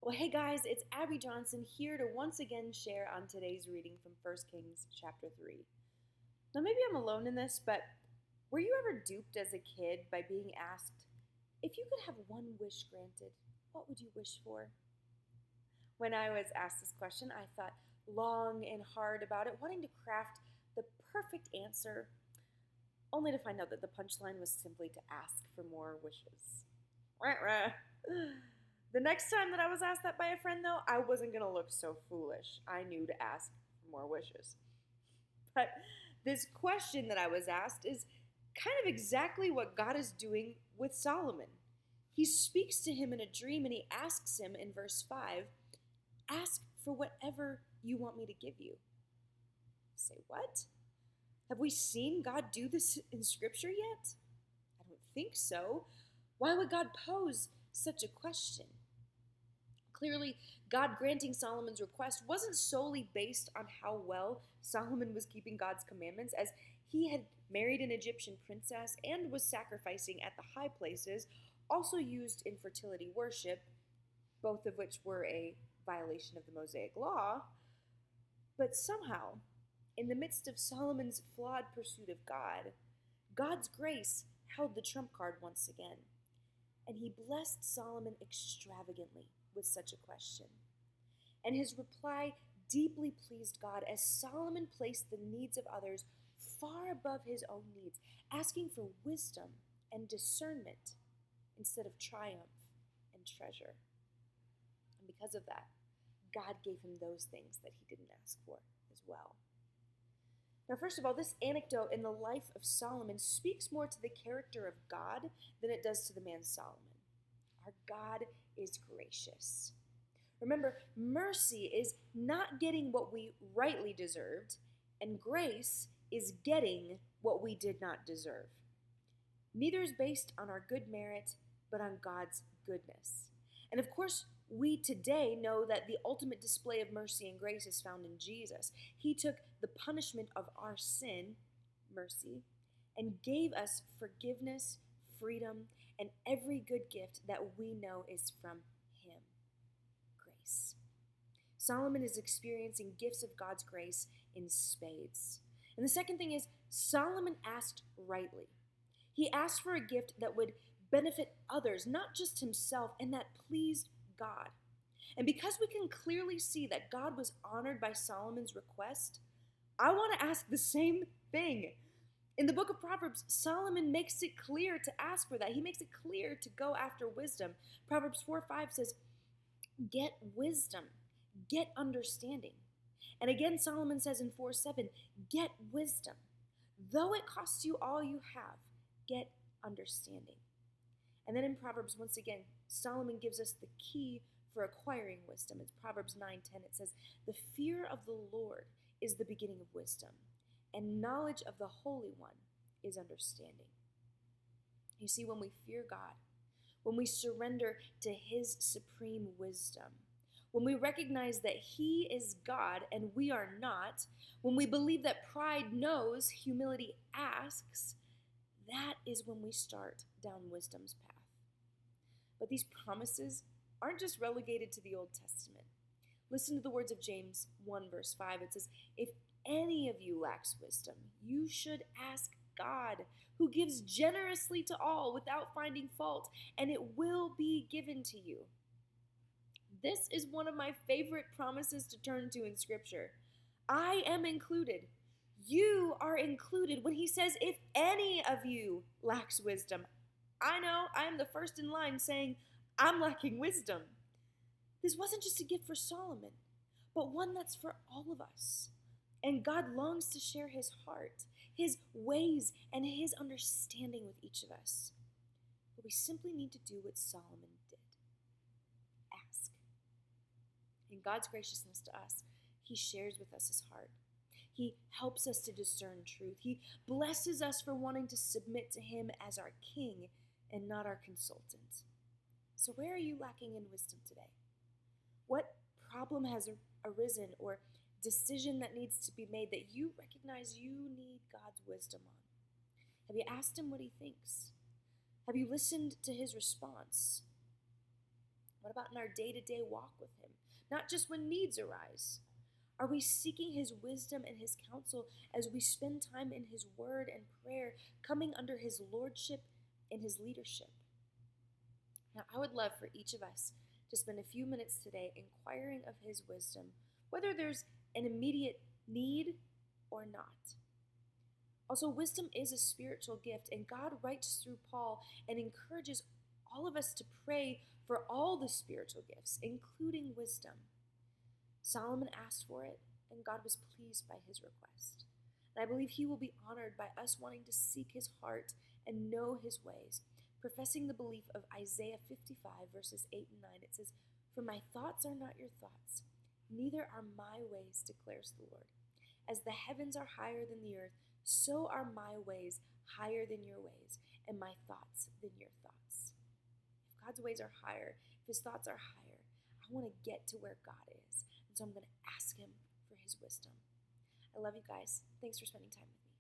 Well, hey guys, it's Abby Johnson here to once again share on today's reading from 1 Kings chapter 3. Now, maybe I'm alone in this, but were you ever duped as a kid by being asked, if you could have one wish granted, what would you wish for? When I was asked this question, I thought long and hard about it, wanting to craft the perfect answer, only to find out that the punchline was simply to ask for more wishes. Rah, rah. The next time that I was asked that by a friend, though, I wasn't going to look so foolish. I knew to ask for more wishes. But this question that I was asked is kind of exactly what God is doing with Solomon. He speaks to him in a dream and he asks him in verse 5, ask for whatever you want me to give you. Say, what? Have we seen God do this in Scripture yet? I don't think so. Why would God pose such a question? Clearly, God granting Solomon's request wasn't solely based on how well Solomon was keeping God's commandments, as he had married an Egyptian princess and was sacrificing at the high places, also used in fertility worship, both of which were a violation of the Mosaic law. But somehow, in the midst of Solomon's flawed pursuit of God, God's grace held the trump card once again, and he blessed Solomon extravagantly with such a question. And his reply deeply pleased God as Solomon placed the needs of others far above his own needs, asking for wisdom and discernment instead of triumph and treasure. And because of that, God gave him those things that he didn't ask for as well. Now, first of all, this anecdote in the life of Solomon speaks more to the character of God than it does to the man Solomon. Our God is gracious. Remember, mercy is not getting what we rightly deserved, and grace is getting what we did not deserve. Neither is based on our good merit, but on God's goodness. And of course, we today know that the ultimate display of mercy and grace is found in Jesus. He took the punishment of our sin, mercy, and gave us forgiveness, freedom, and every good gift that we know is from him, grace. Solomon is experiencing gifts of God's grace in spades. And the second thing is, Solomon asked rightly. He asked for a gift that would benefit others, not just himself, and that pleased God. And because we can clearly see that God was honored by Solomon's request, I want to ask the same thing. In the book of Proverbs, Solomon makes it clear to ask for that. He makes it clear to go after wisdom. Proverbs 4:5 says, get wisdom, get understanding. And again, Solomon says in 4:7, get wisdom. Though it costs you all you have, get understanding. And then in Proverbs, once again, Solomon gives us the key for acquiring wisdom. It's Proverbs 9:10. It says, the fear of the Lord is the beginning of wisdom, and knowledge of the Holy One is understanding. You see, when we fear God, when we surrender to his supreme wisdom, when we recognize that he is God and we are not, when we believe that pride knows, humility asks, that is when we start down wisdom's path. But these promises aren't just relegated to the Old Testament. Listen to the words of James 1 verse 5. It says, if any of you lacks wisdom, you should ask God, who gives generously to all without finding fault, and it will be given to you. This is one of my favorite promises to turn to in Scripture. I am included. You are included when he says, if any of you lacks wisdom. I know I am the first in line saying, I'm lacking wisdom. This wasn't just a gift for Solomon, but one that's for all of us. And God longs to share his heart, his ways, and his understanding with each of us. But we simply need to do what Solomon did. Ask. In God's graciousness to us, he shares with us his heart. He helps us to discern truth. He blesses us for wanting to submit to him as our king and not our consultant. So where are you lacking in wisdom today? What problem has arisen or decision that needs to be made that you recognize you need God's wisdom on? Have you asked him what he thinks? Have you listened to his response? What about in our day-to-day walk with him? Not just when needs arise. Are we seeking his wisdom and his counsel as we spend time in his word and prayer, coming under his lordship and his leadership? Now, I would love for each of us to spend a few minutes today inquiring of his wisdom, whether there's an immediate need or not. Also, wisdom is a spiritual gift, and God writes through Paul and encourages all of us to pray for all the spiritual gifts, including wisdom. Solomon asked for it, and God was pleased by his request. And I believe he will be honored by us wanting to seek his heart and know his ways, professing the belief of Isaiah 55, verses 8 and 9. It says, "For my thoughts are not your thoughts, neither are my ways, declares the Lord. As the heavens are higher than the earth, so are my ways higher than your ways, and my thoughts than your thoughts." If God's ways are higher, if his thoughts are higher, I want to get to where God is. And so I'm going to ask him for his wisdom. I love you guys. Thanks for spending time with me.